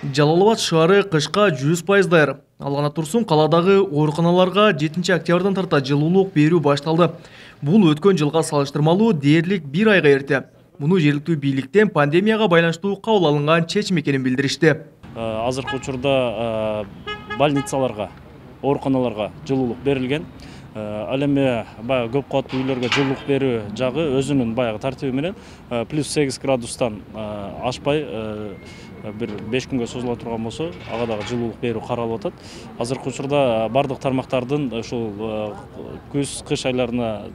Жалал Абад шаары кышка 100% даяр. Ал гана турсун каладагы ооруканаларга 7 октябрдан тарта жылуулук берүү башталды. Бул өткөн жылга салыштырмалуу дээрлик 1 айга эрте. Муну жергиликтүү бийликтен пандемияга байланыштуу кабыл алынган чечим экенин билдиришти. Азыркы учурда больницаларга, ооруканаларга жылуулук берилген. Ал эми баягы көп кабаттуу үйлөргө жылуулук берүү жагы өзүнүн баягы тартиби менен +8 градустан ашпай бир 5 күнгө созула турган болсо, ага дагы жылуулук берүү каралып атат. Азыркы учурда бардык тармактардын ушул күз-кыш айларына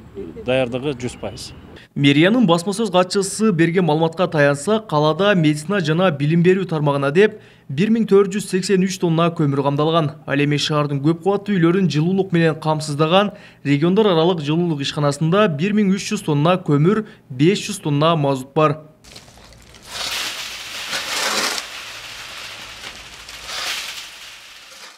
даярдыгы 100%. Мэриянын басма сөз катчысы берген маалыматка таянса, калада медицина жана билим берүү тармагына деп 1483 тонна көмүр камдалган. Ал эми шаардын көп кабаттуу үйлөрүн жылуулук менен камсыздаган региондор аралык жылуулук ишканасында 1300 тонна көмүр, 500 тонна мазут бар.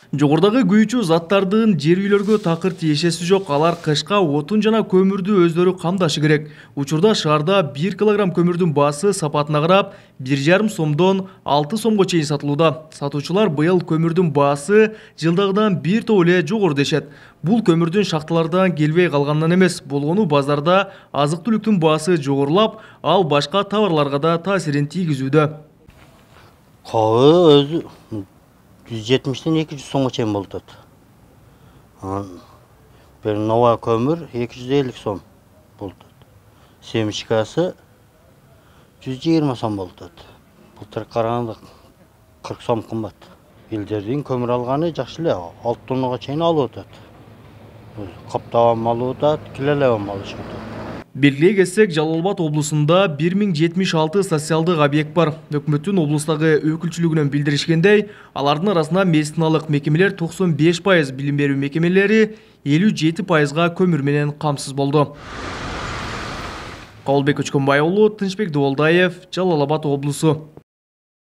Жогордагы күйүүчү заттардын жер үйлөргө такыр тиешеси жок. Алар кышка отун жана көмүрдү өздөрү камдашы керек. Учурда шаарда 1 килограмм көмүрдүн баасы сапатына карап 1,5 сомдон 6 сомго чейин сатылууда. Сатуучулар быйыл көмүрдүн баасы жылдагыдан бир топ эле жогору дешет. Бул көмүрдүн шахталардан келбей калганынан эмес, болгону базарда азык-түлүктүн баасы жогорулап, ал башка товарларга да таасирин тийгизүүдө. Кабы өзү 170-тен 200 сомго чейин болуп атат. Бир нова көмүр 250 сом болуп атат. Семечкасы 120 сом болуп атат. Былтыр караганда 40 сом кымбат. Элдердин көмүр алганы жакшы эле, 6 тоннага чейин алып атат. Каптаган алып атат, килелеген алышып атат. Белгилей кетсек, Жалал Абад облусунда 1076 социалдык объект бар. Өкмөттүн облустагы өкүлчүлүгүнөн билдиришкендей, алардын арасында медициналык мекемелер 95%, билим берүү мекемелери 57%га көмүр менен камсыз болду. Кабылбек Көчкөнбай уулу, Тынчбек Дуболдаев, Жалал Абад облусу.